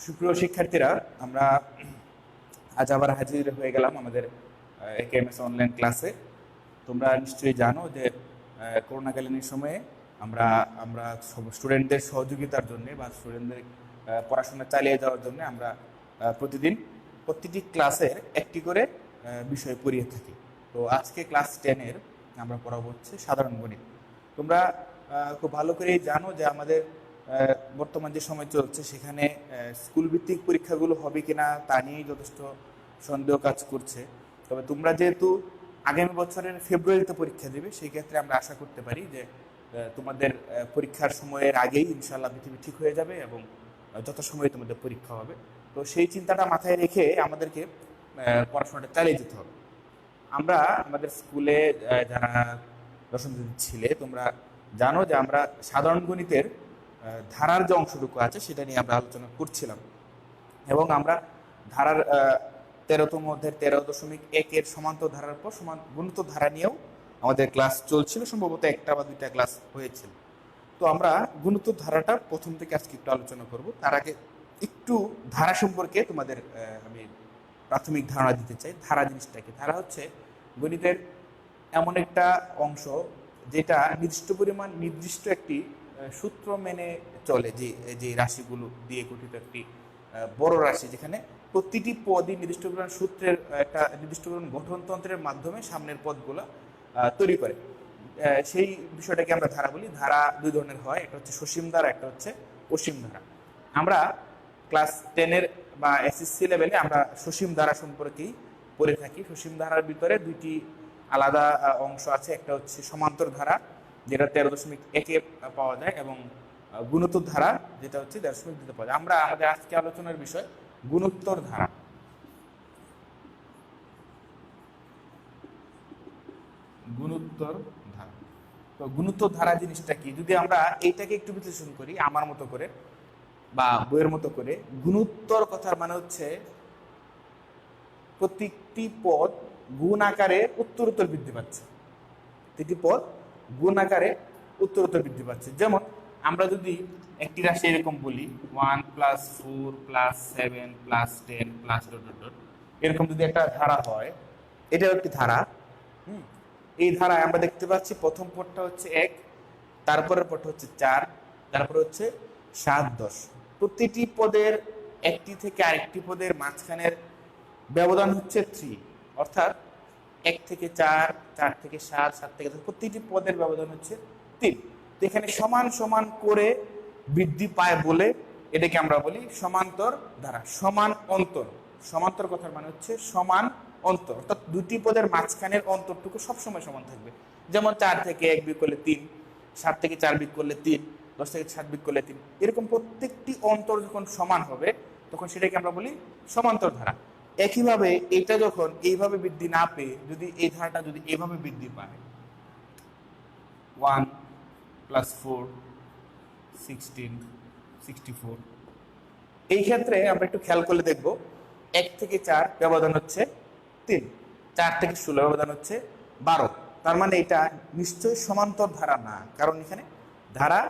সুপ্রিয় শিক্ষার্থীরা, আমরা আজ আবার হাজির হয়ে গেলাম আমাদের একেএমএস অনলাইন ক্লাসে। তোমরা নিশ্চয়ই জানো যে করোনাকালীন সময়ে আমরা আমরা স্টুডেন্টদের সহযোগিতার জন্য বা স্টুডেন্টদের পড়াশোনা চালিয়ে যাওয়ার জন্য আমরা প্রতিদিন প্রতিটি ক্লাসের একটি করে বিষয় পড়িয়ে থাকি। তো আজকে ক্লাস 10-এর আমরা পড়াবো হচ্ছে সাধারণ গণিত। তোমরা খুব ভালো করেই জানো যে আমাদের বর্তমান যে সময় চলছে সেখানে স্কুল ভিত্তিক পরীক্ষাগুলো হবে কিনা তা নিয়েই যথেষ্ট সন্দেহ কাজ করছে। তবে তোমরা যেহেতু আগামী বছরের ফেব্রুয়ারিতে পরীক্ষা দেবে, সেই ক্ষেত্রে আমরা আশা করতে পারি যে তোমাদের পরীক্ষার সময়ের আগেই ইনশাআল্লাহ পৃথিবী ঠিক হয়ে যাবে এবং যথাসময়ে তোমাদের পরীক্ষা হবে। তো সেই চিন্তাটা মাথায় রেখে আমাদেরকে পড়াশোনাটা চালিয়ে যেতে হবে। আমরা আমাদের স্কুলে যারা দশম শ্রেণীর ছিলে, তোমরা জানো যে আমরা সাধারণ গণিতের ধারার যে অংশটুকু আছে সেটা নিয়ে আমরা আলোচনা করছিলাম এবং আমরা ধারার 13তম অধ্যায়ের 13.1-এর সমান্তর ধারার পর গুণোত্তর ধারা নিয়েও আমাদের ক্লাস চলছিল, সম্ভবত একটা বা দুইটা ক্লাস হয়েছিল। তো আমরা গুণোত্তর ধারাটা প্রথম থেকে আজকে একটু আলোচনা করব। তার আগে একটু ধারা সম্পর্কে তোমাদের আমি প্রাথমিক ধারণা দিতে চাই। ধারা জিনিসটা কি? ধারা হচ্ছে গণিতের এমন একটা অংশ যেটা নির্দিষ্ট একটি সূত্র মেনে চলে, যে রাশিগুলো দিয়ে গঠিত একটি বড় রাশি, যেখানে প্রতিটি পদই নির্দিষ্ট পরিমাণ সূত্রের একটা নির্দিষ্ট পরিমাণ গঠনতন্ত্রের মাধ্যমে সামনের পদগুলো তৈরি করে। সেই বিষয়টাকে আমরা ধারা বলি। ধারা দুই ধরনের হয়, একটা হচ্ছে সসীম ধারা, একটা হচ্ছে অসীম ধারা। আমরা ক্লাস 10-এর বা এসএসসি লেভেলে আমরা সসীম ধারা সম্পর্কেই পড়ে থাকি। সসীম ধারার ভিতরে দুইটি আলাদা অংশ আছে, একটা হচ্ছে সমান্তর ধারা যেটা 13.1-এ পাওয়া যায় এবং গুণোত্তর ধারা যেটা হচ্ছে 13.2-তে পাওয়া যায়। আমরা আমাদের আজকে আলোচনার বিষয় গুণোত্তর ধারা। গুণোত্তর ধারা। তো গুণোত্তর ধারা জিনিসটা কি? যদি আমরা এইটাকে একটু বিশ্লেষণ করি আমার মতো করে বা বইয়ের মতো করে, গুণোত্তর কথার মানে হচ্ছে প্রত্যেকটি পদ গুণ আকারে উত্তরোত্তর বৃদ্ধি পাচ্ছে। প্রতিটি পদ গুণ আকারে উত্তরোত্তর বৃদ্ধি পাচ্ছে। যেমন আমরা যদি একটি রাশি এরকম বলি 1 + 4 + 7 + 10 +... এরকম যদি একটা ধারা হয়, এটাও একটি ধারা। এই ধারায় আমরা দেখতে পাচ্ছি প্রথম পদটা হচ্ছে 1, তারপরের পদটা হচ্ছে 4, তারপরে হচ্ছে 7, 10। প্রতিটি পদের একটি থেকে আরেকটি পদের মাঝখানের ব্যবধান হচ্ছে 3, অর্থাৎ 1 থেকে 4, 4 থেকে 7, 7 থেকে 10, প্রতিটি পদের ব্যবধান হচ্ছে 3। তো এখানে সমান সমান করে বৃদ্ধি পায় বলে এটাকে আমরা বলি সমান্তর ধারা। সমান অন্তর, সমান্তর কথার মানে হচ্ছে সমান অন্তর, অর্থাৎ দুটি পদের মাঝখানের অন্তরটুকু সবসময় সমান থাকবে। যেমন 4 থেকে 1 বিয়োগ করলে 3, 7 থেকে 4 বিয়োগ করলে 3, 10 থেকে 7 বিয়োগ করলে 3, এরকম প্রত্যেকটি অন্তর যখন সমান হবে তখন সেটাকে আমরা বলি সমান্তর ধারা। একইভাবে এটা যখন এইভাবে বৃদ্ধি না পেয়ে যদি এই ধারাটা যদি এইভাবে বৃদ্ধি পায় 1 + 4 16 64, এই ক্ষেত্রে আমরা একটু খেয়াল করলে দেখব 1 থেকে 4 ব্যবধান হচ্ছে 3, 4 থেকে 16 ব্যবধান হচ্ছে 12। তার মানে এটা নিশ্চয়ই সমান্তর ধারা না, কারণ এখানে ধারা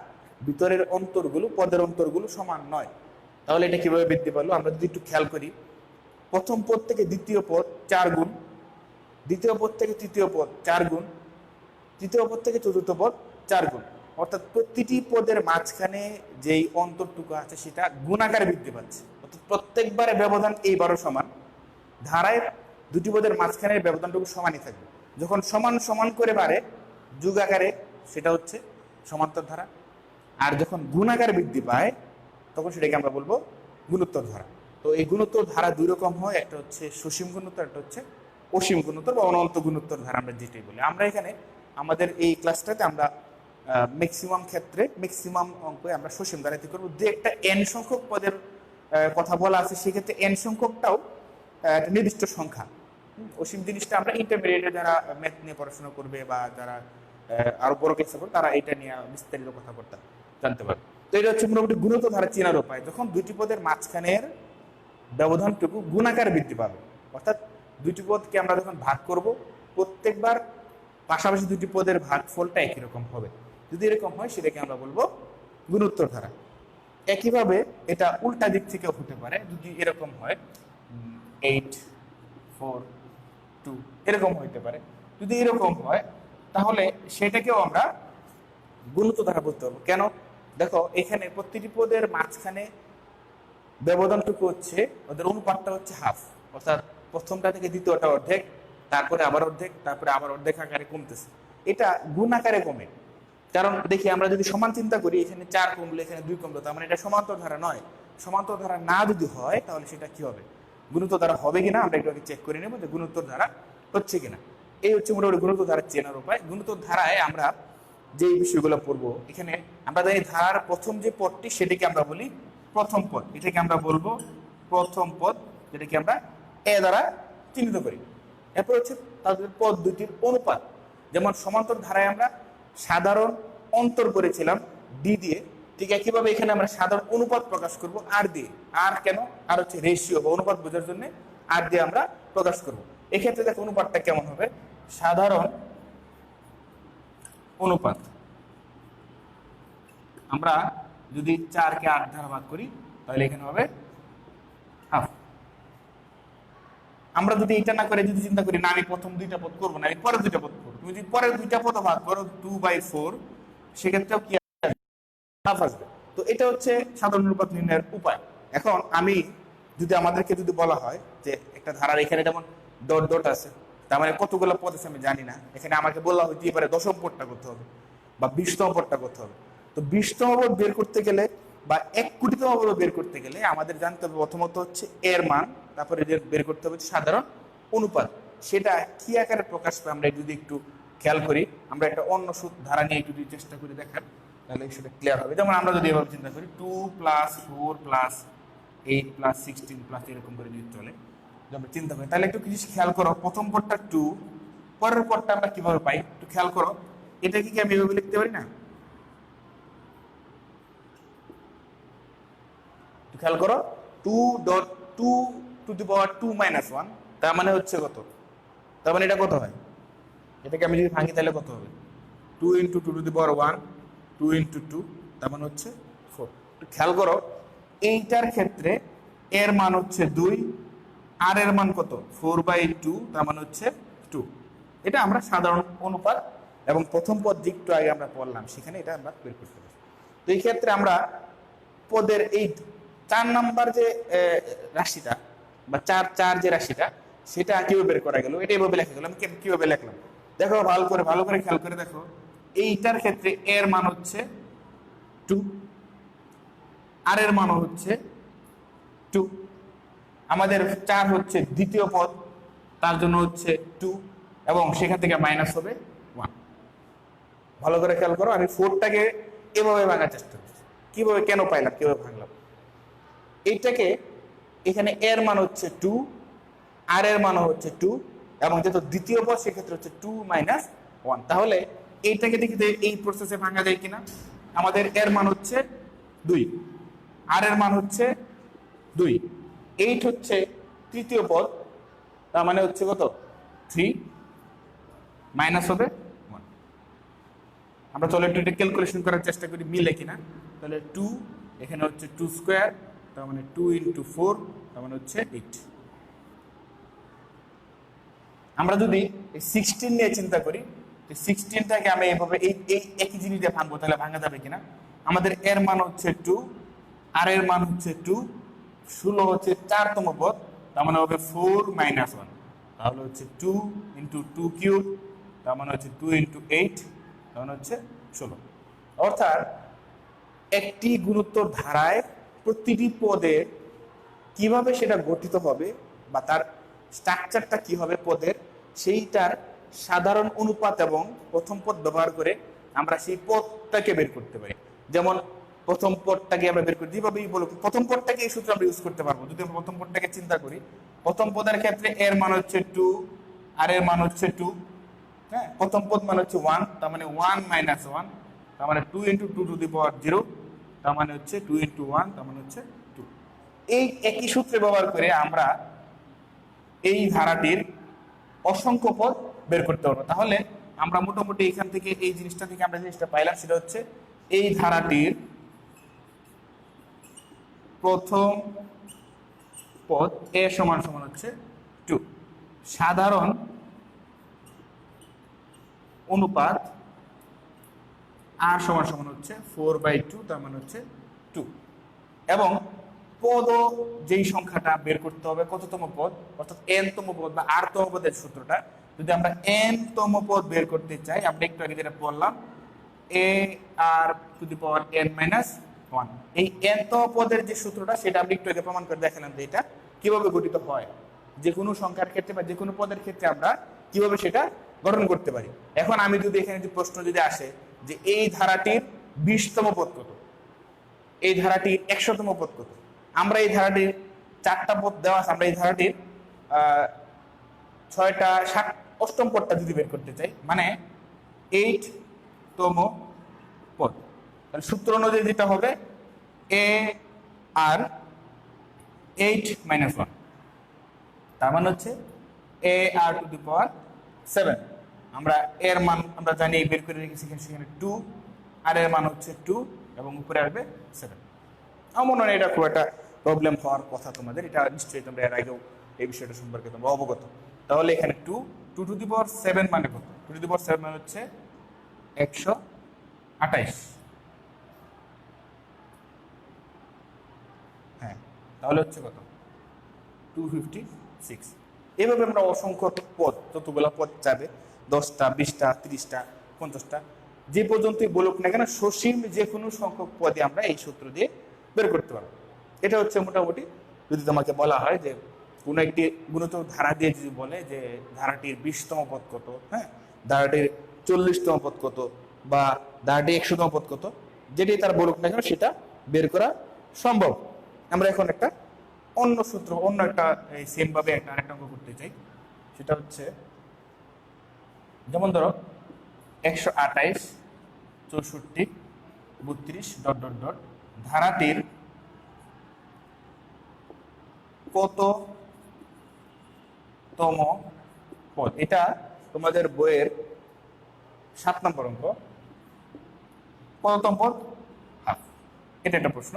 ভিতরের অন্তরগুলো, পদের অন্তরগুলো সমান নয়। তাহলে এটা কিভাবে বৃদ্ধি পেল? আমরা যদি একটু খেয়াল করি, প্রথম পদ থেকে দ্বিতীয় পদ 4 গুণ, দ্বিতীয় পদ থেকে তৃতীয় পদ 4 গুণ, তৃতীয় পদ থেকে চতুর্থ পদ 4 গুণ, অর্থাৎ প্রতিটি পদের মাঝখানে যেই অন্তরটুকু আছে সেটা গুণাকারে বৃদ্ধি পাচ্ছে। অর্থাৎ প্রত্যেকবারে ব্যবধান এইবারও সমান। ধারায় দুটি পদের মাঝখানের ব্যবধানটুকু সমানই থাকবে। যখন সমান সমান করে বাড়ে যুগ আকারে সেটা হচ্ছে সমান্তর ধারা, আর যখন গুণাকারে বৃদ্ধি পায় তখন সেটাকে আমরা বলবো গুণোত্তর ধারা। তো এই গুণোত্তর ধারা দুই রকম হয়, একটা হচ্ছে সসীম গুণোত্তর, একটা হচ্ছে অসীম গুণোত্তর বা অনন্ত গুণোত্তর ধারা আমরা যেটাই বলি। আমরা এখানে আমাদের এই ক্লাসটাতে আমরা ম্যাক্সিমাম ক্ষেত্রে ম্যাক্সিমাম অঙ্কে আমরা সসীম ধারাতে করবো। যে একটা n সংখ্যক পদের কথা বলা আছে সেক্ষেত্রে n সংখ্যকটাও একটা নির্দিষ্ট সংখ্যা। অসীম জিনিসটা আমরা ইন্টারমিডিয়েটে যারা ম্যাথ নিয়ে পড়াশোনা করবে বা যারা আরো বড় ক্লাসে পড়বে তারা এটা নিয়ে বিস্তারিত কথাবার্তা জানতে পারবে। তো এটা হচ্ছে মোটামুটি গুণোত্তর ধারা চেনার উপায়। যখন দুইটি পদের মাঝখানের ব্যবধানটুকু গুণাকার বৃদ্ধি পাবে, অর্থাৎ দুইটি পদকে আমরা যখন ভাগ করব প্রত্যেকবার পাশাপাশি দুটি পদের ভাগফলটা একই রকম হবে। যদি এরকম হয় সেটাকে আমরা বলবো গুণোত্তর ধারা। একইভাবে এটা উল্টা দিক থেকেও হতে পারে, যদি এরকম হয় 8 4 2 এরকম হইতে পারে। যদি এরকম হয় তাহলে সেটাকেও আমরা গুণিত ধারা বলতে পারবো। কেন? দেখো এখানে প্রতিটি পদের মাঝখানে ব্যবধানটুকু হচ্ছে, ওদের অনুপাতটা হচ্ছে হাফ, অর্থাৎ প্রথমটা থেকে দ্বিতীয়টা অর্ধেক, তারপরে আবার অর্ধেক, তারপরে আবার অর্ধেক আকারে কমতেছে। এটা গুণ আকারে কমে, কারণ দেখি আমরা যদি সমান চিন্তা করি, এখানে 4 কমলো, এখানে 2 কমলো, তার মানে এটা সমান্তর ধারা নয়। সমান্তর ধারা না যদি হয় তাহলে সেটা কি হবে? গুণোত্তর ধারা হবে কিনা আমরা একটু আগে চেক করে নেবো যে গুণোত্তর ধারা হচ্ছে কিনা। এই হচ্ছে মোটামুটি গুণোত্তর ধারা চেনার উপায়। গুণোত্তর ধারায় আমরা যে বিষয়গুলো পড়বো, এখানে আমরা জানি ধারার প্রথম যে পদটি সেটাকে আমরা বলি প্রথম পদ, এটাকে আমরা বলবো প্রথম পদ, যেটাকে আমরা এ দ্বারা চিহ্নিত করি। এরপর হচ্ছে তাদের পদ দুটির অনুপাত, যেমন সমান্তর ধারায় আমরা সাধারণ অন্তর করেছিলাম ডি দিয়ে, ঠিক একইভাবে এখানে আমরা সাধারণ অনুপাত প্রকাশ করব আর দিয়ে। আর কেন? আর হচ্ছে রেশিও বা অনুপাত বোঝার জন্য আর দিয়ে আমরা প্রকাশ করব। এক্ষেত্রে দেখো অনুপাতটা কেমন হবে, সাধারণ অনুপাত আমরা যদি 4 কে 8 দ্বারা ভাগ করি তাহলে এখানে হবে হাফ। আমরা যদি এটা না করে যদি চিন্তা করি না আমি প্রথম দুইটা পদ করবো না, আমি পরের দুইটা পদ করবো, তুমি যদি পরের দুইটা পদ ভাগ করো 2/4, সেক্ষেত্রেও কি হাফ আসবে। তো এটা হচ্ছে সাধারণ অনুপাত নির্ণয়ের উপায়। এখন আমি যদি আমাদেরকে যদি বলা হয় যে একটা ধারার এখানে যেমন ডট ডট আছে, তার মানে কতগুলো পদ আছে আমি জানি না, এখানে আমাকে বলা হইতে পারে 10ম পদটা করতে হবে বা 20তম পদটা করতে হবে। তো 20তম পদ বের করতে গেলে বা 1 কোটিতম পদ বের করতে গেলে আমাদের জানতে হবে প্রথমত হচ্ছে এর মান, তারপরে বের করতে হবে সাধারণ অনুপাত। সেটা কি আকারে প্রকাশ পায় আমরা যদি একটু খেয়াল করি, আমরা একটা অন্য ধারা নিয়ে একটু চেষ্টা করে দেখার, তাহলে সেটা ক্লিয়ার হবে। যেমন আমরা যদি এভাবে চিন্তা করি 2 + 4 + 8 + 16 এরকম করে যদি চলে, আমরা চিন্তা করি, তাহলে একটু কিছু খেয়াল করো। প্রথম পদটা 2, পরের পদটা আমরা কিভাবে পাই একটু খেয়াল করো। এটা কি আমি এভাবে লিখতে পারি না? একটু খেয়াল করো, 2.2 তার মানে হচ্ছে কত? তার মানে এটা কত হয়? এটাকে আমি যদি ভাঙি তাহলে কত হবে? 2 × 2⁻1, 2 × 2, তার মানে হচ্ছে 4। খেয়াল করো, এইটার ক্ষেত্রে এর মান হচ্ছে 2, আর এর মান কত? 4/2, তার মানে হচ্ছে 2। এটা আমরা সাধারণ অনুপাত এবং প্রথম পদ একটু আগে আমরা পড়লাম, সেখানে এটা আমরা বের করতে পারি। তো এই ক্ষেত্রে আমরা পদের এই 4 নাম্বার যে রাশিটা বা 4 যে রাশিটা, সেটা কিভাবে বের করা গেল, এটা এভাবে লেখা গেল। আমি কিভাবে লিখলাম দেখো, ভালো করে খেয়াল করে দেখো। এইটার ক্ষেত্রে এর মান হচ্ছে 2, আর এর মান হচ্ছে 2। আমাদের 4 হচ্ছে দ্বিতীয় পদ, তার জন্য হচ্ছে 2, এবং সেখান থেকে মাইনাস হবে 1। ভালো করে খেয়াল করো, আমি 4টাকে এভাবে ভাঙার চেষ্টা করছি। কিভাবে, কেন পাইলাম, কিভাবে ভাঙলাম? এইটাকে এখানে এর মান হচ্ছে 2, আর এর মান হচ্ছে 2, এবং যেহেতু দ্বিতীয় পদ সেক্ষেত্রে হচ্ছে 2 - 1। তাহলে এইটাকে দেখি এই প্রসেসে ভাঙা যায় কিনা। আমাদের এর মান হচ্ছে 2, আর এর মান হচ্ছে 2, 8 হচ্ছে তৃতীয় পদ, তার মানে হচ্ছে কত? 3, মাইনাস হবে 1। আমরা চলো একটু এটা ক্যালকুলেশন করার চেষ্টা করি মিলে কিনা। তাহলে 2 এখানে হচ্ছে 2², তার মানে 2 × 4, তার মানে হচ্ছে 8। আমরা যদি 16 নিয়ে চিন্তা করি, 16টাকে আমি এইভাবে এই একই জিনিস দিয়ে ভাঙবো, তাহলে ভাঙা যাবে কিনা। আমাদের এর মান হচ্ছে 2, আর এর মান হচ্ছে 2, 16 হচ্ছে 4তম পদ, তার মানে হবে 4 - 1, তাহলে হচ্ছে 2 × 2³, তার মানে হচ্ছে 2 × 8, তার মানে হচ্ছে 16। অর্থাৎ একটি গুণোত্তর ধারায় প্রতিটি পদে কিভাবে সেটা গঠিত হবে বা তার স্ট্রাকচারটা কি হবে পদের, সেইটার সাধারণ অনুপাত এবং প্রথম পদ ব্যবহার করে আমরা সেই পদটাকে বের করতে পারি। যেমন প্রথম পদটাকে আমরা বের করি যেভাবেই বলো, প্রথম পদটাকে এই সূত্র আমরা ইউজ করতে পারবো। যদি আমরা প্রথম পদটাকে চিন্তা করি, প্রথম পদের ক্ষেত্রে এর মান হচ্ছে 2, আর এর মান হচ্ছে 2, হ্যাঁ, প্রথম পদ মান হচ্ছে 1, তার মানে 1 - 1, তার মানে 2 × 2⁻0, তার মানে হচ্ছে 2 × 1, তার মানে হচ্ছে 2। এই একই সূত্রে ব্যবহার করে আমরা এই ধারাটির অসংখ্য পদ বের করতে পারবো। তাহলে আমরা মোটামুটি এখান থেকে এই জিনিসটা থেকে আমরা জিনিসটা পাইলাম, সেটা হচ্ছে এই ধারাটির প্রথম পদ এ সমান সমান হচ্ছে 2, সাধারণ অনুপাত আর সমান সমান হচ্ছে 4/2, তার মানে হচ্ছে 2। এবং পদ যেই সংখ্যাটা বের করতে হবে কততম পদ, অর্থাৎ n তম পদ বা r তম পদের সূত্রটা, যদি আমরা n তম পদ বের করতে চাই, আমরা একটু আগে যেটা বললাম ar⁻n-1, এই n তম পদের যে সূত্রটা সেটা আমরা একটু আগে প্রমাণ করে দেখালাম যে এটা কিভাবে গঠিত হয়, যে কোনো সংখ্যার ক্ষেত্রে বা যে কোনো পদের ক্ষেত্রে আমরা কিভাবে সেটা গঠন করতে পারি। এখন আমি যদি এখানে যে প্রশ্ন যদি আসে যে এই ধারাটির 20তম পদ কত, এই ধারাটির 100তম পদ কত, আমরা এই ধারাটির 4টা পদ দেওয়া আছে, আমরা এই ধারাটির 6টা 8ম পদটা যদি বের করতে চাই, মানে 8তম পদ, তাহলে সূত্র অনুযায়ী যেটা হবে ar8-1, তার মানে হচ্ছে ar⁻7। আমরা এর মান আমরা জানি বের করে রেখেছি সেখানে 2, আর এর মান হচ্ছে 2 এবং উপরে আসবে 7। আমার মনে হয় এটা খুব একটা প্রবলেম হওয়ার কথা তোমাদের, এটা নিশ্চয়ই তোমরা এর আগেও এই বিষয়টা সম্পর্কে তোমরা অবগত। তাহলে এখানে 2 মানে কত? 2 মানে হচ্ছে 128। হ্যাঁ, তাহলে হচ্ছে কত? 256। এভাবে আমরা অসংখ্য পদ, যতগুলো পদ যাবে, 10টা 20টা 30টা 50টা, যে পর্যন্তই বলুক না কেন, সসীম যে কোনো সংখ্যক পদে আমরা এই সূত্র দিয়ে বের করতে পারবো। এটা হচ্ছে মোটামুটি, যদি তোমাকে বলা হয় যে কোনো একটি গুণিতক ধারা দিয়ে যদি বলে যে ধারাটির 20তম পদ কত, হ্যাঁ, ধারাটির 40তম পদ কত, বা ধারাটির 100তম পদ কত, যেটাই তার বলুক না কেন সেটা বের করা সম্ভব। আমরা এখন একটা অন্য সূত্র, অন্য একটা সেম ভাবে আরেকটা অঙ্ক করতে চাই। সেটা হচ্ছে যেমন ধরো 128, 64, 32 ... ধারাটির কততম পদ। এটা তোমাদের বইয়ের 7 নম্বর অঙ্ক। কততম পদ? হাফ। এটা একটা প্রশ্ন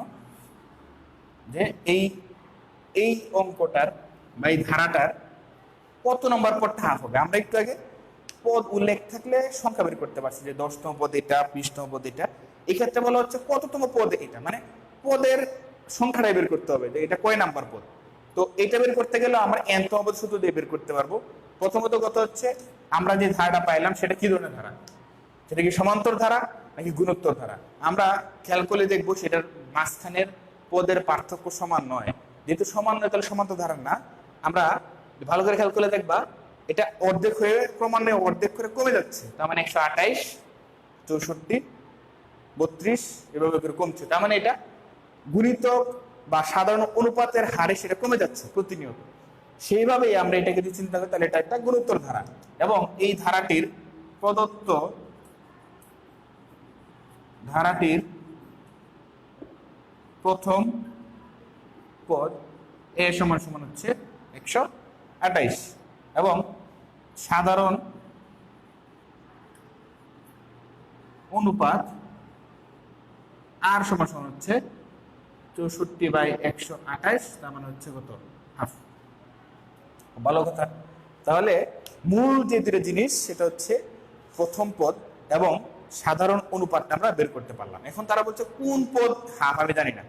যে এই অঙ্কটার বা এই ধারাটার কত নম্বর পদটা হাফ হবে। আমরা একটু আগে পদ উল্লেখ থাকলে সংখ্যা বের করতে পারছি যে 10তম পদ এটা, 20তম পদ এটা। এক্ষেত্রে বলা হচ্ছে কততম পদ এটা, মানে পদের সংখ্যাটাই বের করতে হবে যে এটা কয় নাম্বার পদ। তো এটা বের করতে গেলে আমরা n তম পদ সূত্র দিয়ে বের করতে পারবো। প্রথমত কথা হচ্ছে আমরা যে ধারাটা পাইলাম সেটা কি ধরনের ধারা, সেটা কি সমান্তর ধারা নাকি গুণোত্তর ধারা। আমরা খেয়াল করলে দেখবো সেটার মাঝখানের পদের পার্থক্য সমান নয়। যেহেতু সমান নয় তাহলে সমান্তর ধারা না। আমরা ভালো করে খেয়াল করলে দেখবা এটা অর্ধেক হয়ে ক্রমান্বয়ে অর্ধেক করে কমে যাচ্ছে। তার মানে 128, 64, 32 এভাবে করে কমছে। তার মানে এটা গুণিতক বা সাধারণ অনুপাতের হারে সেটা কমে যাচ্ছে প্রতিনিয়ত। সেইভাবেই আমরা এটাকে যদি চিন্তা করি তাহলে এটা একটা গুণোত্তর ধারা। এবং এই ধারাটির প্রদত্ত ধারাটির প্রথম পদ এ সমান সমান হচ্ছে 128 এবং সাধারণ অনুপাত আর সমান সমান হচ্ছে 64/128, তার মানে হচ্ছে কত? হাফ। ভালো কথা। তাহলে মূল যে দুটো জিনিস সেটা হচ্ছে প্রথম পদ এবং সাধারণ অনুপাতটা আমরা বের করতে পারলাম। এখন তারা বলছে কোন পদ হাফ আমি জানি না।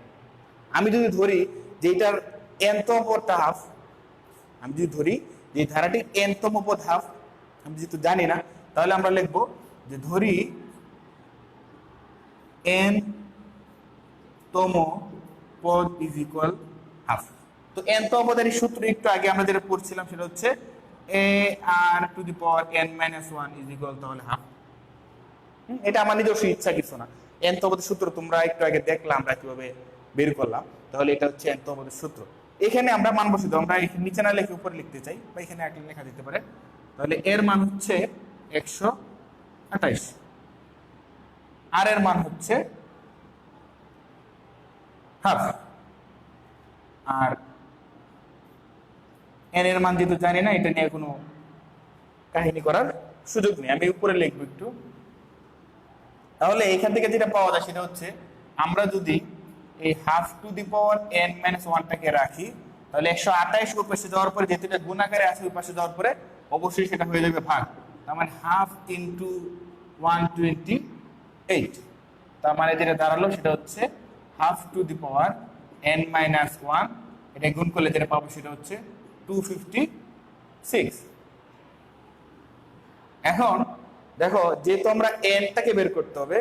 আমি যদি ধরি যে এটার n তম পদটা হাফ, আমি যদি ধরি যে ধারাটির n তম পদ হাফ, আমি যেহেতু জানি না, তাহলে আমরা লিখবো যে ধরি n তম পদ ইজ ইকুয়াল হাফ। তো n তম পদের সূত্র একটু আগে আমরা যেটা পড়ছিলাম সেটা হচ্ছে ar⁻n-1 ইজ ইকুয়াল তাহলে হাফ। এটা আমার নিজস্ব ইচ্ছা কিছু না। n তম পদের সূত্র তোমরা একটু আগে দেখলাম আমরা কিভাবে বের করলাম। তাহলে এটা হচ্ছে n তম পদের সূত্র। এখানে আমরা মান বসিয়ে দেব। আমরা এখানে নিচে না লিখে উপরে লিখতে চাই, বা এখানে একটা লেখা দিতে পারে। তাহলে এর মান হচ্ছে 128, আর এর মান হচ্ছে হাফ, আর n এর মান যেহেতু জানি না, এটা নিয়ে কোনো কাহিনী করার সুযোগ নেই। আমি উপরে লিখবো একটু। তাহলে এখান থেকে যেটা পাওয়া যায় সেটা হচ্ছে আমরা যদি এই half to the power n minus ওয়ানটাকে রাখি, তাহলে 128 ওই পাশে যাওয়ার পরে যেহেতু এটা গুণ আকারে আছে ওই পাশে যাওয়ার পরে অবশ্যই সেটা হয়ে যাবে ভাগ, তার মানে হাফ ইন্টু 128, তার মানে যেটা দাঁড়ালো সেটা হচ্ছে half to the power n minus one, এটা গুণ করলে যেটা পাবো সেটা হচ্ছে 256। এখন দেখো যেহেতু আমরা nটাকে বের করতে হবে,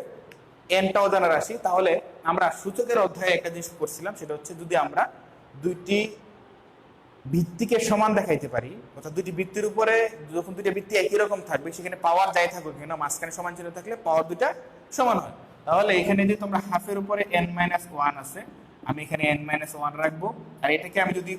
nটা অজানা রাশি, তাহলে আমরা সূচকের অধ্যায়ে একটা জিনিস করছিলাম, সেটা হচ্ছে যদি আমরা দুইটি ভিত্তিকে সমান দেখাইতে পারি, অর্থাৎ দুইটি ভিত্তির উপরে যখন দুইটা ভিত্তি একই রকম থাকবে সেখানে পাওয়ার যাই থাকুক কেন মাঝখানে সমান চিহ্ন থাকলে পাওয়ার দুইটা সমান হয়। তাহলে এখানে যে তোমরা হাফের উপরে n মাইনাস ওয়ান আছে, আমি এখানে n মাইনাস ওয়ান রাখবো, আর এটাকে আমি যদি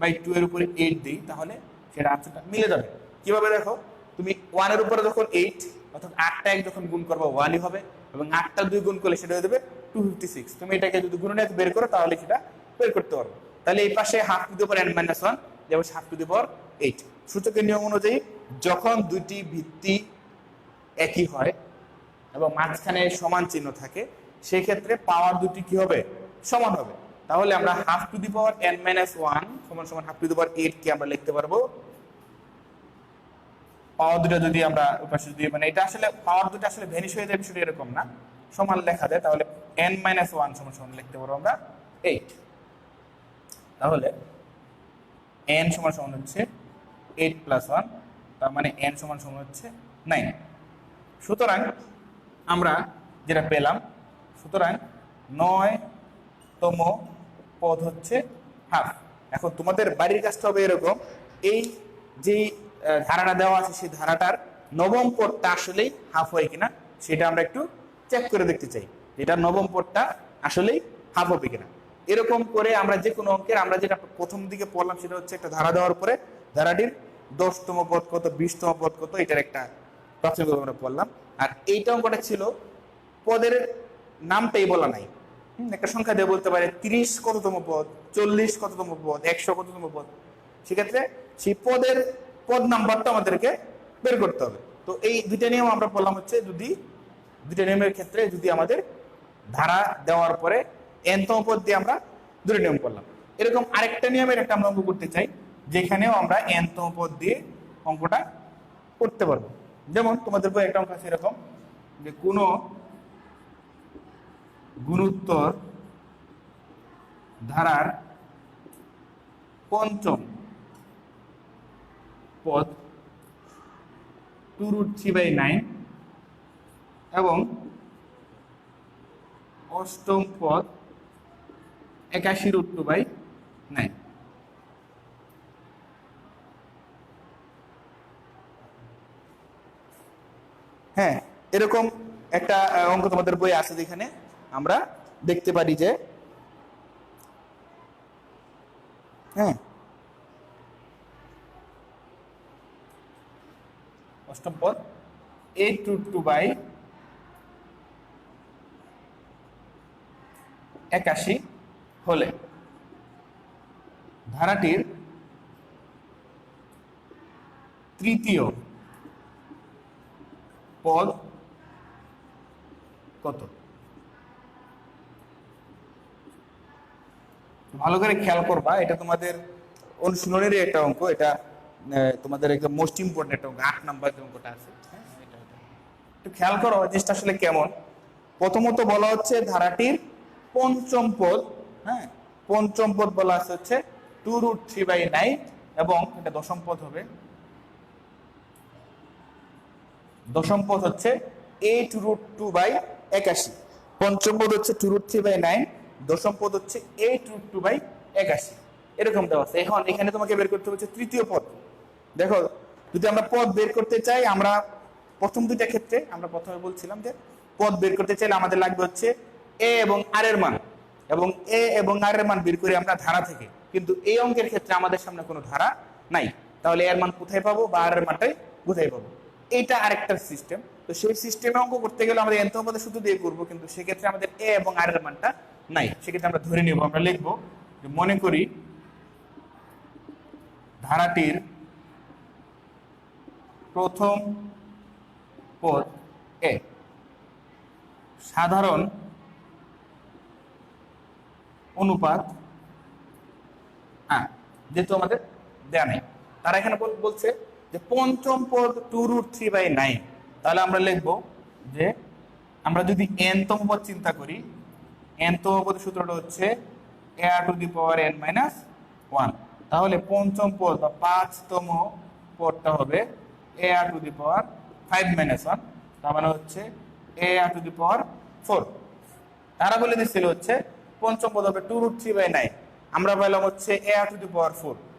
1/2 এর উপরে 8 দিই তাহলে সেটা আনসারটা মিলে যাবে। কিভাবে দেখো, তুমি 1 এর উপরে যখন 8 অর্থাৎ 8টা 1 যখন গুণ করবে 1ই হবে, এবং 8টা 2 গুণ করলে সেটা হয়ে যাবে 256। তুমি এটাকে যদি গুণনীয়ক বের করো তাহলে সেটা বের করতে পারবে। তাহলে এই পাশে half to the power n minus one যেমন হাফ টু দি পাওয়ার 8। সূচকের নিয়ম অনুযায়ী যখন দুইটি ভিত্তি একই হয় এবং মাঝখানে সমান চিহ্ন থাকে সেই ক্ষেত্রে পাওয়ার দুটি কি হবে, সমান হবে। তাহলে আমরা half to the power n minus one সমান সমান হাফ টু দি পাওয়ার 8 কে আমরা লিখতে পারবো পাওয়ার দুটো যদি আমরা পাশে যদি মানে এটা আসলে পাওয়ার দুটো আসলে ভ্যানিশ হয়ে যাবে সেটা এরকম না, সমান লেখা যায়, তাহলে n মাইনাস ওয়ান সমান সমান লিখতে পারবো আমরা 8। তাহলে n সমান সমান হচ্ছে 8 প্লাস 1, তার মানে n সমান সমান হচ্ছে 9। সুতরাং আমরা যেটা পেলাম, সুতরাং 9তম পদ হচ্ছে হাফ। এখন তোমাদের বাড়ির কাজটা হবে এরকম, এই যে ধারাটা দেওয়া আছে সেই ধারাটার নবম পদটা আসলেই হাফ হয় কিনা সেটা আমরা একটু চেক করে দেখতে চাই, এটা নবম পদটা আসলেই হাফ হবে কিনা। এরকম করে আমরা যে কোনো অঙ্কের আমরা যেটা প্রথম দিকে পড়লাম সেটা হচ্ছে একটা ধারা দেওয়ার পরে ধারাটির 10তম পদ কত 20তম পদ কত এটার একটা প্রাথমিক আমরা পড়লাম। আর এইটা অঙ্কটা ছিল পদের নামটাই বলা নাই, একটা সংখ্যা দিয়ে বলতে পারে 30 কততম পদ, 40 কততম পদ, 100 কততম পদ, সেক্ষেত্রে সেই পদ নাম্বারটা আমাদেরকে বের করতে হবে। তো এই দুইটা নিয়ম আমরা পড়লাম হচ্ছে যদি দুইটা নিয়মের ক্ষেত্রে যদি আমাদের ধারা দেওয়ার পরে nতম পদ দিয়ে আমরা দুটো নিয়ম করলাম। এরকম আরেকটা নিয়মের একটা আমরা অঙ্ক করতে চাই যেখানেও আমরা nতম পদ দিয়ে অঙ্কটা করতে পারবো। যেমন তোমাদের বই একটা অঙ্ক আছে এরকম যে কোনো গুণোত্তর ধারার পঞ্চম পদ 2√3/9 এবং অষ্টম পদ 81√2/9। হ্যাঁ, এরকম একটা অঙ্ক তোমাদের বই আছে যেখানে আমরা দেখতে পারি যে হ্যাঁ অষ্টম পদ 8√2/81 হলে ধারাটির তৃতীয় পদ কত। ভালো করে খেয়াল করবা, এটা তোমাদের অনুশীলনেরই একটা অঙ্ক, এটা তোমাদের একদম মোস্ট ইম্পর্টেন্ট একটা অঙ্ক, 8 নাম্বার যে অঙ্কটা আছে। একটু খেয়াল করো জিনিসটা আসলে কেমন। প্রথমত বলা হচ্ছে ধারাটির পঞ্চম পদ, হ্যাঁ পঞ্চম পদ বলা আছে হচ্ছে 2√3/9 এবং এটা দশম পদ হবে, দশম পদ হচ্ছে 8√2/81। পঞ্চম পদ হচ্ছে 2√3/9, দশম পদ হচ্ছে 8√2/81 এরকম দেওয়া আছে। এখন এখানে তোমাকে বের করতে হচ্ছে তৃতীয় পদ। দেখো যদি আমরা পদ বের করতে চাই, আমরা প্রথম দুইটা ক্ষেত্রে আমরা প্রথমে বলছিলাম যে পদ বের করতে চাইলে আমাদের লাগবে হচ্ছে এ এবং আর এর মান, এবং এ এবং আর এর মান বের করি আমরা ধারা থেকে, কিন্তু এই অঙ্কের ক্ষেত্রে আমাদের সামনে কোনো ধারা নাই, তাহলে এর মান কোথায় পাবো বা আর এর মানটাই কোথায় পাবো, এইটা আরেকটা সিস্টেম। তো সেই সিস্টেমে অঙ্ক করতে গেলে আমাদের nতম পদে শুধু দিয়ে করবো, কিন্তু সেক্ষেত্রে আমাদের এ এবং আর এর মানটা নাই, সেক্ষেত্রে আমরা ধরে নিব, আমরা লিখবো যে মনে করি ধারাটির প্রথম পদ এ, সাধারণ অনুপাত, হ্যাঁ যেহেতু আমাদের দেয়া নেই, তারা এখানে বলছে যে পঞ্চম পদ 2√3/9, তাহলে আমরা লিখবো যে আমরা যদি n তম পদ চিন্তা করি, n তম পদের সূত্রটা হচ্ছে a⁴n-1, তাহলে পঞ্চম পদ বা 5তম পদটা হবে a⁵5-1, তার মানে হচ্ছে a⁴। তারা বলে দিচ্ছিল হচ্ছে পঞ্চম পদ হবে 2√3/9, আমরা পেলাম হচ্ছে a⁴,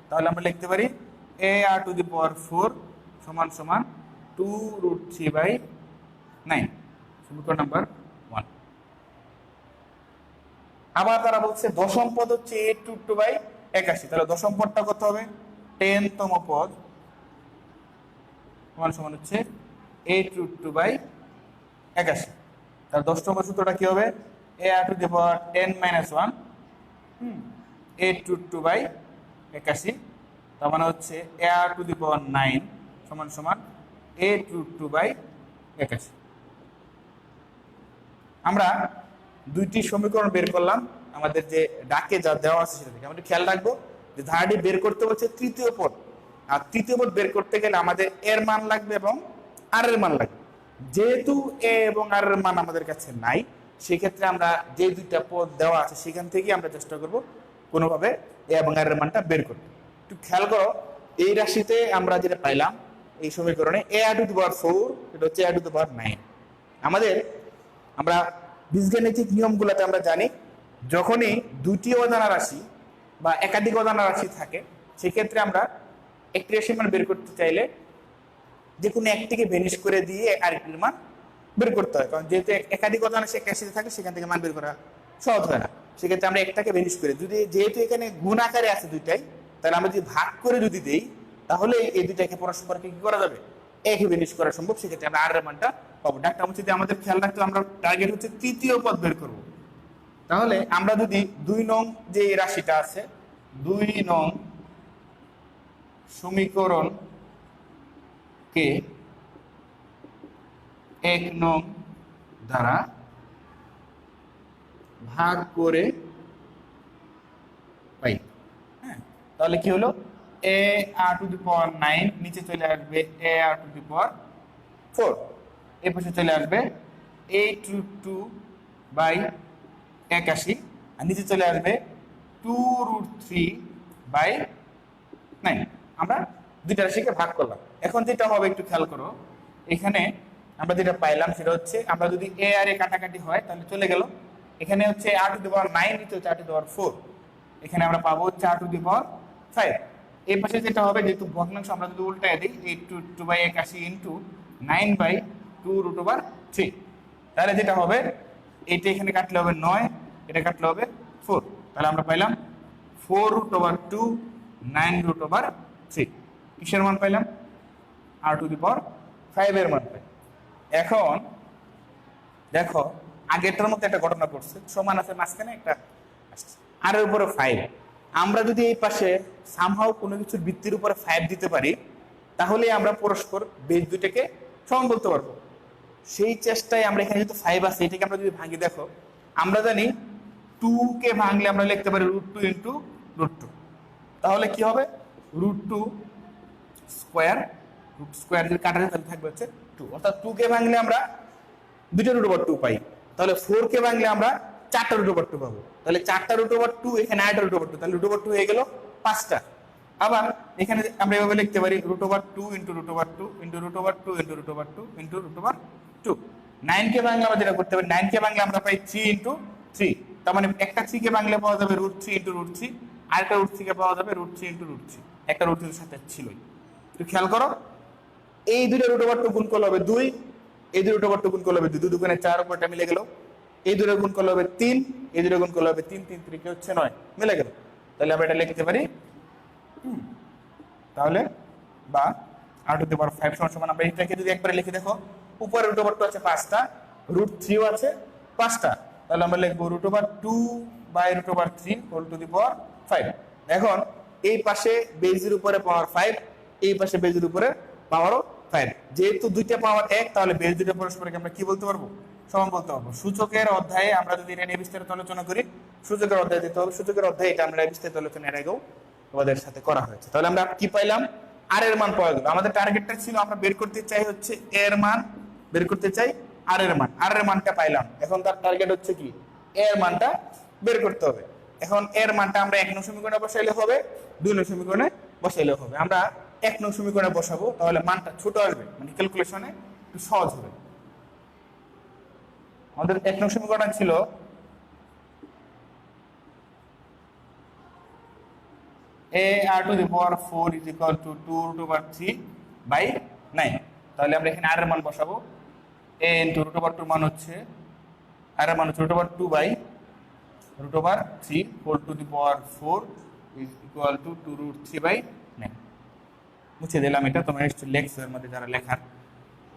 তাহলে আমরা লিখতে পারি a⁴ সমান সমান 2√3/9, সমীকরণ নাম্বার 1। আবার তারা বলছে দশম পদ হচ্ছে a⁴/81, তাহলে দশম পদটা কত হবে 10তম পদ সমান সমান হচ্ছে a⁴/81, তাহলে 10তম সূত্রটা কি হবে a⁴10-1 a⁴/81, তার মানে হচ্ছে a⁴9 সমান সমান a⁴/81। আমরা দুইটি সমীকরণ বের করলাম আমাদের যে ডাকে যা দেওয়া আছে সেটা থেকে। আমরা খেয়াল রাখবো যে ধারাটি বের করতে বলছে তৃতীয় পদ, আর তৃতীয় পদ বের করতে গেলে আমাদের এর মান লাগবে এবং আর এর মান লাগবে। যেহেতু এ এবং আর এর মান আমাদের কাছে নাই, সেক্ষেত্রে আমরা যে দুইটা পদ দেওয়া আছে সেখান থেকে আমরা চেষ্টা করব কোনোভাবে এ এবং আর এর মানটা বের করতে। একটু খেয়াল করো, এই রাশিতে আমরা যেটা পাইলাম এই সমীকরণে a⁴, এটা হচ্ছে a⁴9। আমরা বীজগাণিতিক নিয়মগুলোতে আমরা জানি যখনই দুটি অজানা রাশি বা একাধিক অজানা রাশি থাকে, সেক্ষেত্রে আমরা একটি রাশির মান বের করতে চাইলে যে কোনো একটিকে ভেনিশ করে দিয়ে আরেকটির মান বের করতে হয়, কারণ যেহেতু একাধিক অজানা সে রাশিতে থাকে সেখান থেকে মান বের করা সহজ হয় না। সেক্ষেত্রে আমরা একটাকে ভেনিশ করে, যদি যেহেতু এখানে গুণ আকারে আছে দুইটাই, তাহলে আমরা যদি ভাগ করে যদি দেই তাহলে এই দুইটাকে পরস্পরকে কি করা যাবে, একই ভেনিশ করা সম্ভব। সেক্ষেত্রে আমরা আর এর মানটা পাবো। ডাক্তার হচ্ছে যে আমাদের খেয়াল রাখতে আমরা টার্গেট হচ্ছে তৃতীয় পদ বের করব। তাহলে আমরা যদি 2 নং যে রাশিটা আছে, 2 নং সমীকরণকে 1 নং দ্বারা ভাগ করে পাই, হ্যাঁ, তাহলে কি হলো a⁴9 নিচে চলে আসবে a⁴, এই পাশে চলে আসবে a⁴/81, আর নিচে চলে আসবে 2√3/9। আমরা দুইটা রাশিকে ভাগ করলাম। এখন যেটা হবে একটু খেয়াল করো, এখানে আমরা যেটা পাইলাম সেটা হচ্ছে আমরা যদি এ আর এ কাটাকাটি হয় তাহলে চলে গেল, এখানে হচ্ছে a⁴9 নিচে হচ্ছে a⁴, এখানে আমরা পাবো হচ্ছে a⁵5। এই পাশে যেটা হবে, যেহেতু ভগ্নাংশ আমরা যদি উল্টায় দিই 8/81 ইন্টু 9/2√3, তাহলে যেটা হবে এইটা এখানে কাটলে হবে 9, এটা কাটলে হবে 4, তাহলে আমরা পাইলাম 4√2 9√3। কিসের মান পাইলাম? r⁵5 এর মান পাই। এখন দেখো আগেরটার মধ্যে একটা ঘটনা ঘটছে, সমান আছে মাঝখানে একটা আসছে আর এর উপরে 5। আমরা যদি এই পাশে সামহাও কোনো কিছুর ভিত্তির উপরে 5 দিতে পারি, তাহলে আমরা পরস্পর বেজ দুইটাকে সমান বলতে পারবো। সেই চেষ্টায় আমরা এখানে যেহেতু 5 আছে, এটাকে আমরা যদি ভাঙি, দেখো আমরা জানি 2 কে ভাঙলে আমরা লিখতে পারি √2 ইন্টু √2, তাহলে কি হবে √2 স্কোয়ার, √স্কোয়ার যদি কাটা যায় তাহলে থাকবে হচ্ছে 2, অর্থাৎ 2 কে ভাঙলে আমরা 2টা √2 পাই। তাহলে 4 কে ভাঙলে আমরা 4টা √2 পাবো, তাহলে 4টা √2 এখানে 8টা √2, তাহলে √2 হয়ে গেল 5টা। আবার এখানে আমরা এভাবে লিখতে পারি √2 ইন্টু √2 ইন্টু √2 ইন্টু √2 ইন্টু √2। 9 কে ভাঙলে আমরা যেটা করতে পারি, 9 কে ভাঙলে আমরা পাই 3 ইন্টু 3, তার মানে একটা 3 কে ভাঙলে পাওয়া যাবে √3 ইন্টু √3, আর একটা √3 কে পাওয়া যাবে √3 ইন্টু √3, একটা √3 এর সাথে ছিলই। তো খেয়াল করো, এই দুইটা √2 গুণ করলে হবে 2, এই দুটো √2 গুণ করলে হবে 2, 2 দুগুণে 4, উপরটা মিলে গেল। এই দুটো গুণ করলে হবে 3, এই দুটো গুণ করলে হবে 3, 3 3 হচ্ছে 9, মিলে গেল। তাহলে আমরা এটা লিখতে পারি, তাহলে বা r⁵5 সমান আমরা এটাকে যদি একবারে লিখে, দেখো উপরে √2 আছে 5টা, √3 আছে 5টা, তাহলে আমরা লিখবো √2/√3 হোল টু দি পাওয়ার 5। এখন এই পাশে বেজের উপরে পাওয়ার 5, এই পাশে বেজের উপরে পাওয়ারও 5, যেহেতু দুইটা পাওয়ার 1, তাহলে বেজ দুইটা পরস্পরকে আমরা কি বলতে পারবো, সমান বলতে পারবো। সূচকের অধ্যায়ে আমরা যদি এটা নিয়ে বিস্তারিত আলোচনা করি, সূচকের অধ্যায় দিতে হবে। সূচকের অধ্যায়ে এটা আমরা বিস্তারিত আলোচনা এর আগেও তোমাদের সাথে করা হয়েছে। তাহলে আমরা কি পাইলাম? আর এর মান পাওয়া গেল। আমাদের টার্গেটটা ছিল আমরা বের করতে চাই হচ্ছে এর মান, বের করতে চাই আর এর মান। আর এর মানটা পাইলাম। এখন তার টার্গেট হচ্ছে কি? এর মানটা বের করতে হবে। এখন এর মানটা আমরা 1 নং সমীকরণে বসাইলে হবে, 2 নং সমীকরণে বসাইলে হবে। আমরা 1 নং সমীকরণে বসাবো, তাহলে মানটা ছোট আসবে, মানে ক্যালকুলেশনে একটু সহজ হবে। আমাদের 1 নং সমীকরণ ছিল ar⁴ is equal to 2√3/9। তাহলে আমরা এখানে আর এর মান বসাবো। a into √2 মান হচ্ছে, আর এর মান হচ্ছে √2/√3 whole to the power 4 is equal to 2√3/9। মুছে দিলাম এটা, তোমরা নিশ্চয়ই লেখছো, এর মধ্যে যারা লেখার,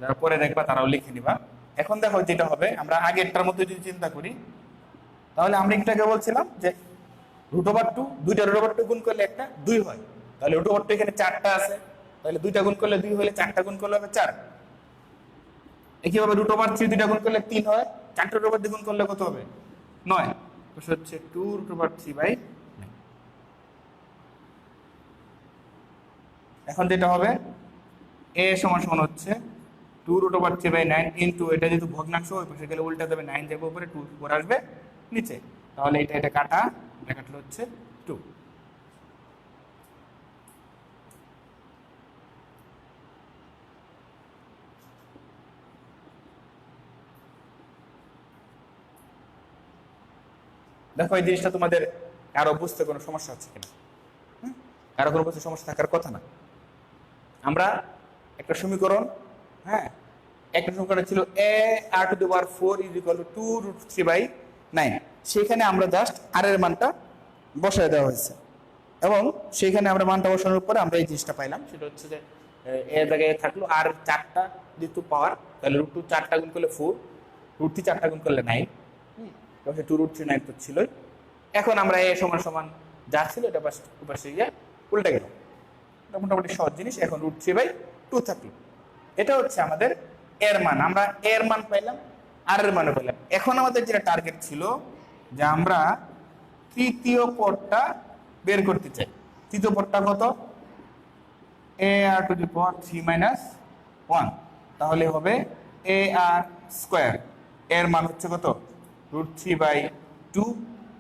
যারা পরে দেখবা তারাও লিখে নিবা। এখন দেখো যেটা হবে, আমরা আগেরটার মধ্যে যদি চিন্তা করি, তাহলে আমরা একটু আগে বলছিলাম যে √2, দুইটা √2 গুণ করলে একটা 2 হয়। তাহলে √2 এখানে 4টা আছে, তাহলে 2টা গুণ করলে 2 হলে 4টা গুণ করলে হবে 4। একইভাবে √3 দুইটা গুণ করলে 3 হয়, 4টা √2 গুণ করলে কত হবে? 9। তো হচ্ছে 2√3/9। এখন যেটা হবে, a সমান সমান হচ্ছে 2√3/9 ইন্টু, এটা যেহেতু ভগ্নাংশ ওই পাশে গেলে উল্টা যাবে, 9 যাবে উপরে, 2 4 আসবে নিচে। তাহলে এটা কাটা, এটা কাটলে হচ্ছে 2। দেখো এই জিনিসটা তোমাদের কারো বুঝতে কোনো সমস্যা হচ্ছে কিনা? কারো কোনো বুঝতে সমস্যা থাকার কথা না। আমরা একটা সমীকরণ, হ্যাঁ, একটা সমীকরণ ছিল ar⁴ is equal to 2√3/9। সেখানে আমরা জাস্ট আর এর মানটা বসায় দেওয়া হয়েছে, এবং সেখানে আমরা মানটা বসানোর পরে আমরা এই জিনিসটা পাইলাম। সেটা হচ্ছে যে এর জায়গায় থাকলো আর 4টা যেহেতু পাওয়ার, তাহলে √2 4টা গুণ করলে 4, √3 4টা গুণ করলে 9, 2√3/9 তো ছিলই। এখন আমরা এ সমান সমান যা ছিল এটা পাশে গিয়ে উল্টে গেল। এটা মোটামুটি সহজ জিনিস। এখন √3/2 থাকলো। এটা হচ্ছে আমাদের এর মান। আমরা এর মান পাইলাম, আর এর মানও পাইলাম। এখন আমাদের যেটা টার্গেট ছিল যে আমরা তৃতীয় পদটা বের করতে চাই। তৃতীয় পদটা কত? ar⁴ - 1। তাহলে হবে ar²। এর মান হচ্ছে কত? √3/2।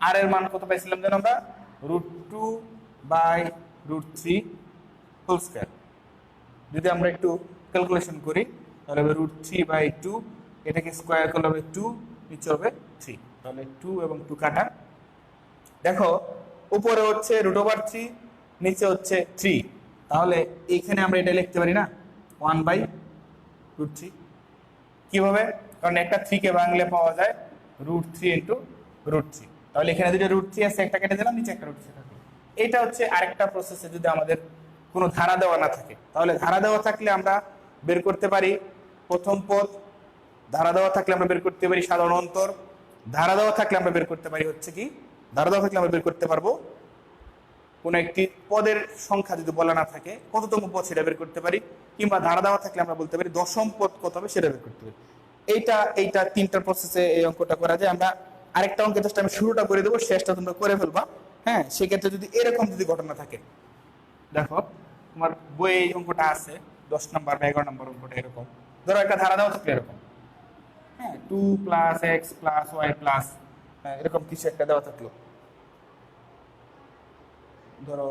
আর এর মান কত পাইছিলাম যেন আমরা? √2/√3 হোল স্কয়ার। যদি আমরা একটু ক্যালকুলেশন করি, তাহলে হবে √3/2, এটাকে স্কয়ার করলে হবে 2, নিচে হবে 3। তাহলে 2 এবং 2 কাটা। দেখো উপরে হচ্ছে √3, নিচে হচ্ছে 3। তাহলে এইখানে আমরা এটা লিখতে পারি না 1/√3। কিভাবে? কারণ একটা 3 কে ভাঙলে পাওয়া যায় √3 × √3। তাহলে এখানে দুটো √3 আছে, একটা কেটে দিলাম, নিচে একটা √3 থাকবে। এটা হচ্ছে আরেকটা প্রসেসে যদি আমাদের কোনো ধারা দেওয়া না থাকে, তাহলে ধারা দেওয়া থাকলে আমরা বের করতে পারি প্রথম পদ। ধারা দেওয়া থাকলে আমরা বের করতে পারি সাধারণ অন্তর। ধারা দেওয়া থাকলে আমরা বের করতে পারি হচ্ছে কি, ধারা দেওয়া থাকলে আমরা বের করতে পারবো কোনো একটি পদের সংখ্যা যদি বলা না থাকে কততম পদ সেটা বের করতে পারি, কিংবা ধারা দেওয়া থাকলে আমরা বলতে পারি দশম পদ কত হবে সেটা বের করতে পারি। এইটা তিনটা প্রসেসে এই অঙ্কটা করা যায়। আমরা আরেকটা অঙ্কে জাস্ট আমি শুরুটা করে দেবো, শেষটা তোমরা করে ফেলবা। হ্যাঁ, সেক্ষেত্রে যদি এরকম যদি ঘটনা থাকে, দেখো তোমার বইয়ে এই অঙ্কটা আছে 10 নম্বর বা 11 নম্বর অঙ্কটা এরকম। ধরো একটা ধারা দেওয়া থাকলে এরকম, হ্যাঁ, 2 + x + y + এরকম কিছু একটা দেওয়া থাকলো। ধরো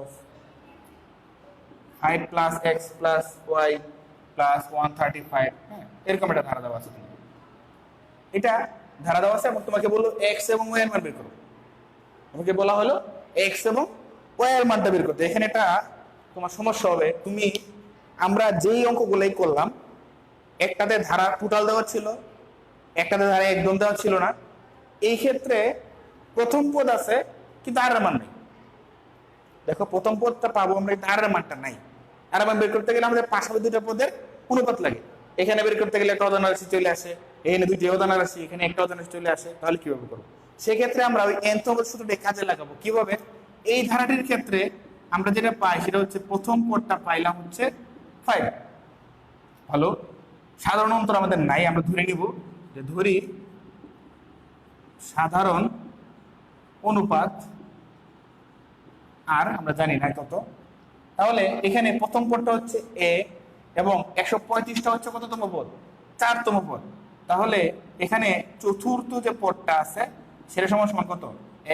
5 + x + y + 135, হ্যাঁ, এরকম একটা ধারা দেওয়া আছে। এটা ধারা দেওয়া আছে এবং তোমাকে বললো x এবং y এর মান বের করো। তোমাকে বলা হলো x এবং y এর মানটা বের করতে। এখানে এটা তোমার সমস্যা হবে, আমরা যেই অঙ্কগুলোই করলাম, একটাতে ধারা টোটাল দেওয়া ছিল, একটাতে ধারা একদম দেওয়া ছিল না। এই ক্ষেত্রে প্রথম পদ আছে কিন্তু আর এর মান নেই। দেখো প্রথম পদটা পাবো আমরা, কিন্তু আর এর মানটা নাই। আর এর মান বের করতে গেলে আমাদের পাশাপাশি দুটো পদের অনুপাত লাগে। এখানে বের করতে গেলে একটা অজানা রাশি চলে আসে, এখানে দুইটি অজানা রাশি, এখানে একটা অজানা রাশি চলে আসে। তাহলে কিভাবে করবো? সেক্ষেত্রে আমরা ওই nth সূত্রটি কাজে লাগাবো। কিভাবে? এই ধারাটির ক্ষেত্রে আমরা যেটা পাই সেটা হচ্ছে প্রথম পদটা পাইলাম হচ্ছে 5। ভালো, সাধারণ অন্তর আমাদের নাই, আমরা ধরে নিব যে ধরি সাধারণ অনুপাত আর আমরা জানি না কত। তাহলে এখানে প্রথম পদটা হচ্ছে এ এবং 135টা হচ্ছে কততম পদ? 4তম পদ। তাহলে এখানে চতুর্থ যে পদটা আছে সেটা সমান সমান কত?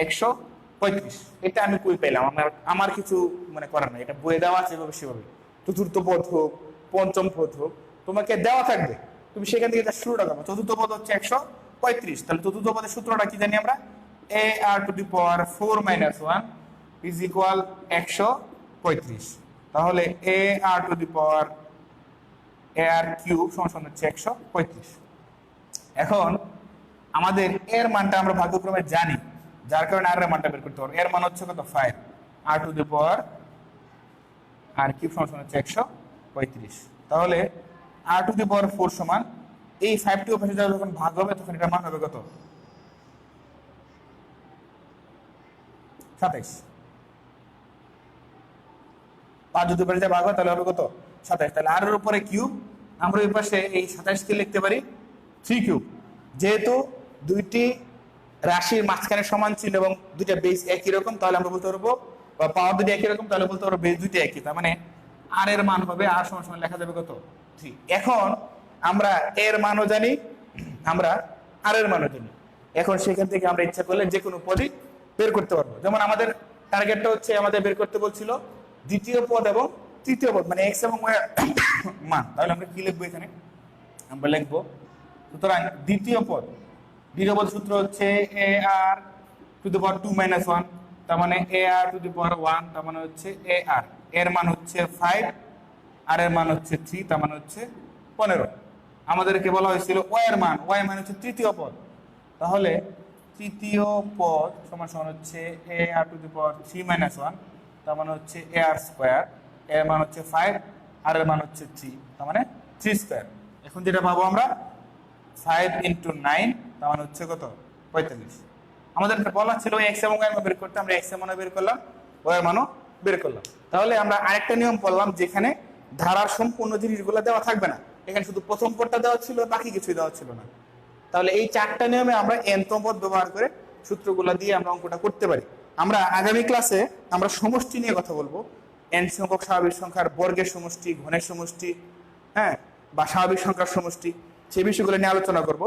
135। এটা আমি কই পেলাম? আমার কিছু মানে করার নাই, এটা বইয়ে দেওয়া আছে এভাবে সেভাবে। চতুর্থ পদ হোক, পঞ্চম পদ হোক, তোমাকে দেওয়া থাকবে, তুমি সেখান থেকে শুরুটা করবে। চতুর্থ পদ হচ্ছে 135। তাহলে চতুর্থ পদের সূত্রটা কি জানি আমরা? ar⁴ - 1 = 135। তাহলে ar³ সমান হচ্ছে 135। এখন আমাদের এর মানটা আমরা ভাগ্যক্রমে জানি, যার কারণে আর এর মানটা বের করতে পারবো। এর মান হচ্ছে কত? 5। r³ সমান হচ্ছে 135। তাহলে r⁴ সমান এই 5টি পাশে যখন ভাগ হবে তখন এটার মান হবে কত? 27। 5 যদি পাশে ভাগ হয় তাহলে হবে কত? 27। তাহলে আর এর উপরে কিউব, আমরা এই পাশে এই 27 কে লিখতে পারি 3³ যেহেতু দুইটি রাশির মাঝখানে সমান ছিল এবং দুইটা বেস একই রকম, তাহলে আমরা বলতে পারবো, বা পাওয়ার দুটো একই রকম, তাহলে বলতে পারবো বেস দুইটা একই। তার মানে আর এর মান হবে আর সমান লেখা যাবে কত? 3। এখন আমরা এর মানও জানি, আমরা আর এর মানও জানি। এখন সেখান থেকে আমরা ইচ্ছা করলে যে কোনো পদই বের করতে পারবো। যেমন আমাদের টার্গেটটা হচ্ছে আমাদের বের করতে বলছিল দ্বিতীয় পদ এবং তৃতীয় পদ, মানে এক্স এবং ওয়াই মান। তাহলে আমরা কি লিখবো এখানে? আমরা লিখবো, সুতরাং দ্বিতীয় পদ সূত্র হচ্ছে ar⁴ - 1, তার মানে ar⁴ 1, তার মানে হচ্ছে ar এর মান হচ্ছে 5, আর এর মান হচ্ছে 3, তার মানে হচ্ছে 15। আমাদেরকে বলা হয়েছিল ওয়াই এর মান, ওয়াই মান হচ্ছে তৃতীয় পদ। তাহলে তৃতীয় পদ সমান সমান হচ্ছে ar⁴ 3 - 1, তার মানে হচ্ছে ar², এর মান হচ্ছে 5, আর এর মান হচ্ছে 3, তার মানে 3²। এখন যেটা পাবো আমরা 5 × 9, তার মানে হচ্ছে কত? 45। আমাদেরকে বলা ছিল এক্স এবং ওয়াই মান বের করতে, আমরা এক্স এর মানও বের করলাম, ওয়াই এর মানও বের করলাম। তাহলে আমরা আরেকটা নিয়ম পড়লাম, যেখানে ধারার সম্পূর্ণ জিনিসগুলো দেওয়া থাকবে না, এখানে শুধু প্রথম পদটা দেওয়া ছিল, বাকি কিছুই দেওয়া ছিল না। তাহলে এই 4টা নিয়মে আমরা nতম পদ ব্যবহার করে সূত্রগুলো দিয়ে আমরা অঙ্কটা করতে পারি। আমরা আগামী ক্লাসে আমরা সমষ্টি নিয়ে কথা বলবো, n সংখ্যক স্বাভাবিক সংখ্যার বর্গের সমষ্টি, ঘনের সমষ্টি, হ্যাঁ, বা স্বাভাবিক সংখ্যার সমষ্টি, সেই বিষয়গুলো নিয়ে আলোচনা করব।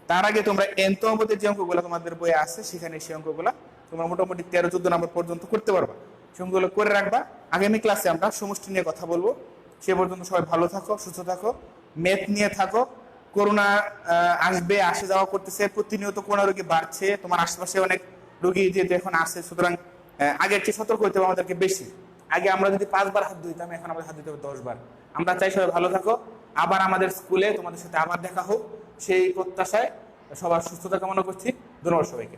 তার আগে তোমরা nতম পদের যে অঙ্কগুলো তোমাদের বইয়ে আছে সেখানে সেই অঙ্কগুলো তোমরা মোটামুটি 13-14 নম্বর পর্যন্ত করতে পারবা। সেই অঙ্কগুলো করে রাখবা। আগামী ক্লাসে আমরা সমষ্টি নিয়ে কথা বলবো। সে পর্যন্ত সবাই ভালো থাকো, সুস্থ থাকো, ম্যাথ নিয়ে থাকো। করোনা আসবে, আসে যাওয়া করতেছে, প্রতিনিয়ত করোনা রোগী বাড়ছে, তোমার আশেপাশে অনেক রোগী যেহেতু এখন আসছে, সুতরাং আগের চেয়ে সতর্ক হতে হবে আমাদেরকে বেশি। আগে আমরা যদি 5 বার হাত ধুইতাম, এখন আমাদের হাত দিতে হবে 10 বার। আমরা চাই সবাই ভালো থাকো, আবার আমাদের স্কুলে তোমাদের সাথে আবার দেখা হোক সেই প্রত্যাশায় সবার সুস্থতা কামনা করছি। ধন্যবাদ সবাইকে।